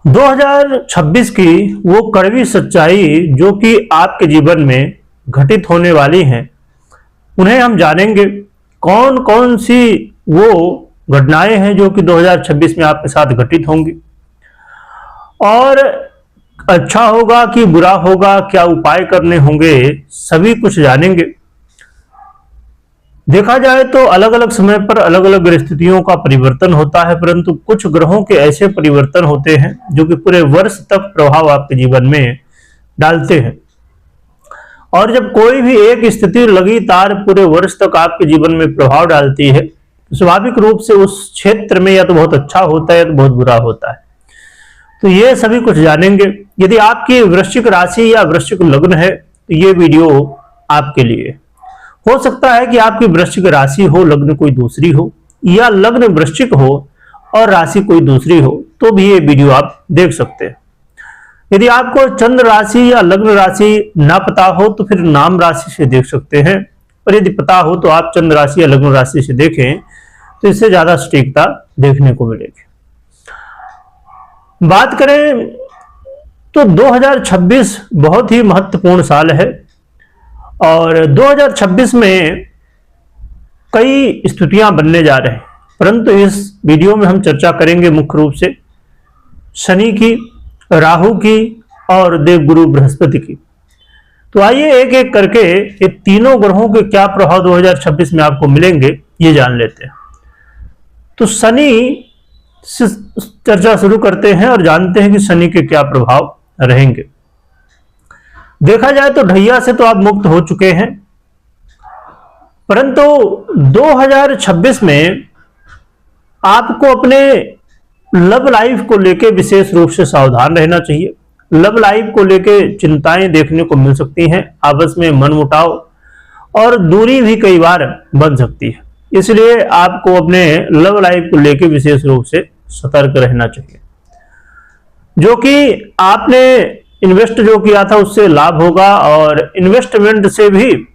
2026 की वो कड़वी सच्चाई जो कि आपके जीवन में घटित होने वाली हैं, उन्हें हम जानेंगे। कौन कौन सी वो घटनाएं हैं जो कि 2026 में आपके साथ घटित होंगी, और अच्छा होगा कि बुरा होगा, क्या उपाय करने होंगे, सभी कुछ जानेंगे। देखा जाए तो अलग अलग समय पर अलग अलग परिस्थितियों का परिवर्तन होता है, परंतु कुछ ग्रहों के ऐसे परिवर्तन होते हैं जो कि पूरे वर्ष तक प्रभाव आपके जीवन में डालते हैं। और जब कोई भी एक स्थिति लगातार पूरे वर्ष तक आपके जीवन में प्रभाव डालती है, तो स्वाभाविक रूप से उस क्षेत्र में या तो बहुत अच्छा होता है या तो बहुत बुरा होता है। तो ये सभी कुछ जानेंगे। यदि आपकी वृश्चिक राशि या वृश्चिक लग्न है तो ये वीडियो आपके लिए। हो सकता है कि आपकी वृश्चिक राशि हो, लग्न कोई दूसरी हो, या लग्न वृश्चिक हो और राशि कोई दूसरी हो, तो भी ये वीडियो आप देख सकते हैं। यदि आपको चंद्र राशि या लग्न राशि ना पता हो तो फिर नाम राशि से देख सकते हैं, और यदि पता हो तो आप चंद्र राशि या लग्न राशि से देखें तो इससे ज्यादा सटीकता देखने को मिलेगी। बात करें तो 2026 बहुत ही महत्वपूर्ण साल है, और 2026 में कई स्थितियां बनने जा रहे हैं, परंतु इस वीडियो में हम चर्चा करेंगे मुख्य रूप से शनि की, राहु की और देवगुरु बृहस्पति की। तो आइए एक एक करके ये तीनों ग्रहों के क्या प्रभाव 2026 में आपको मिलेंगे ये जान लेते हैं। तो शनि से चर्चा शुरू करते हैं और जानते हैं कि शनि के क्या प्रभाव रहेंगे। देखा जाए तो ढैया से तो आप मुक्त हो चुके हैं, परंतु 2026 में आपको अपने लव लाइफ को लेकर विशेष रूप से सावधान रहना चाहिए। लव लाइफ को लेकर चिंताएं देखने को मिल सकती हैं, आपस में मनमुटाव और दूरी भी कई बार बन सकती है, इसलिए आपको अपने लव लाइफ को लेकर विशेष रूप से सतर्क रहना चाहिए। जो कि आपने इन्वेस्ट जो किया था उससे लाभ होगा, और इन्वेस्टमेंट से भी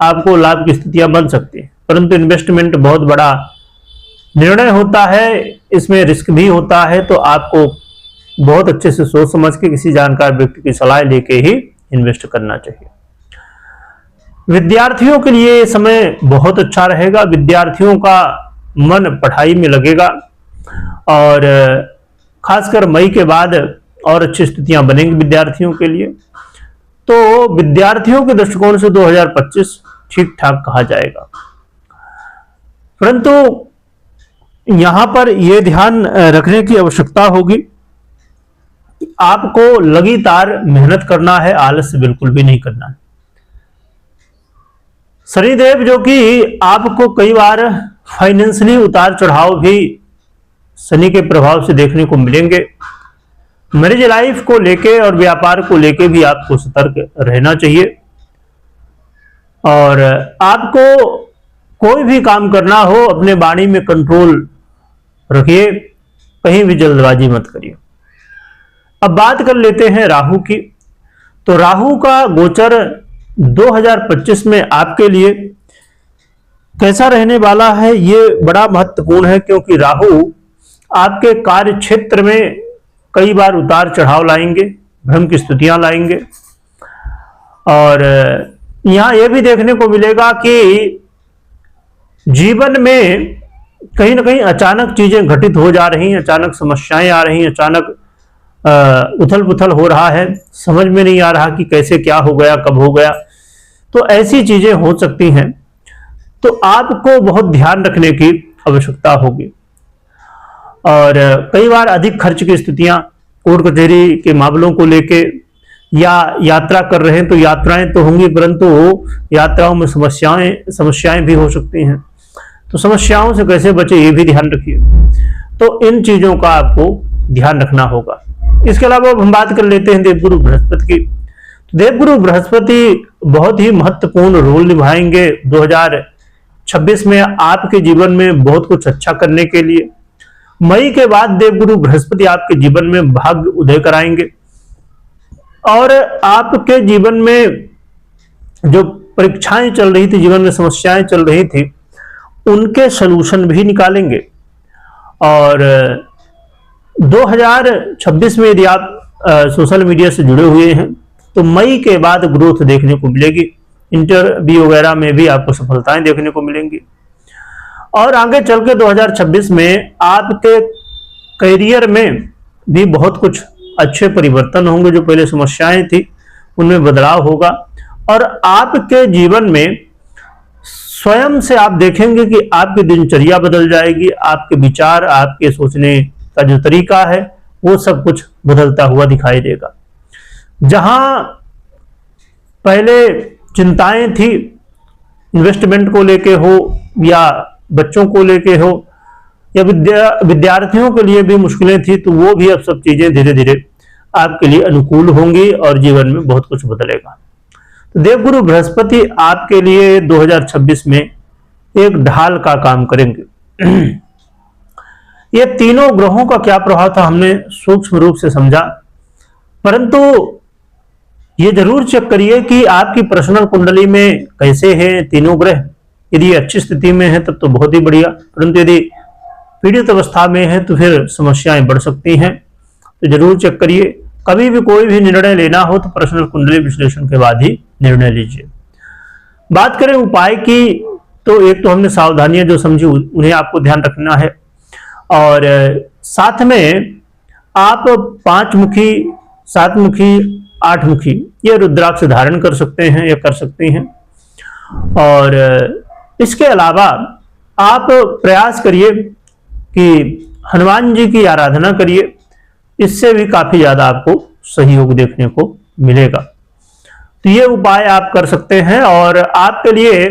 आपको लाभ की स्थितियां बन सकती है, परंतु इन्वेस्टमेंट बहुत बड़ा निर्णय होता है, इसमें रिस्क भी होता है, तो आपको बहुत अच्छे से सोच समझ के किसी जानकार व्यक्ति की सलाह लेके ही इन्वेस्ट करना चाहिए। विद्यार्थियों के लिए समय बहुत अच्छा रहेगा, विद्यार्थियों का मन पढ़ाई में लगेगा, और खासकर मई के बाद और अच्छी स्थितियां बनेंगी विद्यार्थियों के लिए। तो विद्यार्थियों के दृष्टिकोण से 2025 ठीक ठाक कहा जाएगा, परंतु यहां पर यह ध्यान रखने की आवश्यकता होगी कि आपको लगातार मेहनत करना है, आलस्य बिल्कुल भी नहीं करना है। शनिदेव जो कि आपको कई बार फाइनेंशियली उतार चढ़ाव भी शनि के प्रभाव से देखने को मिलेंगे। मैरिज लाइफ को लेके और व्यापार को लेके भी आपको सतर्क रहना चाहिए, और आपको कोई भी काम करना हो अपने वाणी में कंट्रोल रखिए, कहीं भी जल्दबाजी मत करिए। अब बात कर लेते हैं राहु की। तो राहु का गोचर 2025 में आपके लिए कैसा रहने वाला है ये बड़ा महत्वपूर्ण है, क्योंकि राहु आपके कार्य क्षेत्र में कई बार उतार चढ़ाव लाएंगे, भ्रम की स्थितियां लाएंगे, और यहां यह भी देखने को मिलेगा कि जीवन में कहीं ना कहीं अचानक चीजें घटित हो जा रही हैं, अचानक समस्याएं आ रही हैं, अचानक उथल पुथल हो रहा है, समझ में नहीं आ रहा कि कैसे क्या हो गया, कब हो गया। तो ऐसी चीजें हो सकती हैं, तो आपको बहुत ध्यान रखने की आवश्यकता होगी। और कई बार अधिक खर्च की स्थितियां कोर्ट कचहरी के मामलों को लेके, या यात्रा कर रहे हैं तो यात्राएं तो होंगी, परंतु यात्राओं में समस्याएं भी हो सकती हैं, तो समस्याओं से कैसे बचे ये भी ध्यान रखिए। तो इन चीजों का आपको ध्यान रखना होगा। इसके अलावा हम बात कर लेते हैं देवगुरु बृहस्पति की। देवगुरु बृहस्पति बहुत ही महत्वपूर्ण रोल निभाएंगे 2026 में आपके जीवन में बहुत कुछ अच्छा करने के लिए। मई के बाद देवगुरु बृहस्पति आपके जीवन में भाग्य उदय कराएंगे, और आपके जीवन में जो परीक्षाएं चल रही थी, जीवन में समस्याएं चल रही थी, उनके सलूशन भी निकालेंगे, और 2026 में यदि आप सोशल मीडिया से जुड़े हुए हैं तो मई के बाद ग्रोथ देखने को मिलेगी। इंटरव्यू वगैरह में भी आपको सफलताएं देखने को मिलेंगी और आगे चल के 2026 में आपके करियर में भी बहुत कुछ अच्छे परिवर्तन होंगे। जो पहले समस्याएं थी उनमें बदलाव होगा और आपके जीवन में स्वयं से आप देखेंगे कि आपकी दिनचर्या बदल जाएगी, आपके विचार, आपके सोचने का जो तरीका है वो सब कुछ बदलता हुआ दिखाई देगा। जहां पहले चिंताएं थी इन्वेस्टमेंट को लेके हो या बच्चों को लेके हो या विद्यार्थियों के लिए भी मुश्किलें थी, तो वो भी अब सब चीजें धीरे धीरे आपके लिए अनुकूल होंगी और जीवन में बहुत कुछ बदलेगा। तो देवगुरु बृहस्पति आपके लिए 2026 में एक ढाल का काम करेंगे। ये तीनों ग्रहों का क्या प्रभाव था हमने सूक्ष्म रूप से समझा, परंतु ये जरूर चेक करिए कि आपकी पर्सनल कुंडली में कैसे हैं तीनों ग्रह। यदि अच्छी स्थिति में है तब तो बहुत ही बढ़िया, परंतु यदि पीड़ित अवस्था में है तो फिर समस्याएं बढ़ सकती हैं। तो जरूर चेक करिए। कभी भी कोई भी निर्णय लेना हो तो पर्सनल कुंडली विश्लेषण के बाद ही निर्णय लीजिए। बात करें उपाय की, तो एक तो हमने सावधानियां जो समझी उन्हें आपको ध्यान रखना है और साथ में आप 5 मुखी, 7 मुखी, 8 मुखी ये रुद्राक्ष धारण कर सकते हैं या कर सकती हैं। और इसके अलावा आप प्रयास करिए कि हनुमान जी की आराधना करिए, इससे भी काफी ज्यादा आपको सहयोग देखने को मिलेगा। तो ये उपाय आप कर सकते हैं और आपके लिए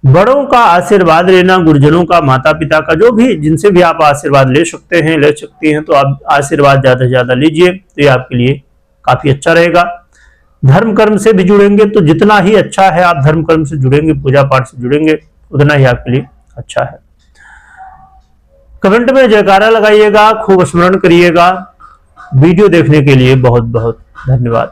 बड़ों का आशीर्वाद लेना, गुरुजनों का, माता पिता का, जो भी जिनसे भी आप आशीर्वाद ले सकते हैं, ले सकती हैं, तो आप आशीर्वाद ज्यादा से ज्यादा लीजिए। तो ये आपके लिए काफी अच्छा रहेगा। धर्म कर्म से भी जुड़ेंगे तो जितना ही अच्छा है, आप धर्म कर्म से जुड़ेंगे, पूजा पाठ से जुड़ेंगे, उतना ही आपके लिए अच्छा है। कमेंट में जयकारा लगाइएगा, खूब स्मरण करिएगा। वीडियो देखने के लिए बहुत बहुत धन्यवाद।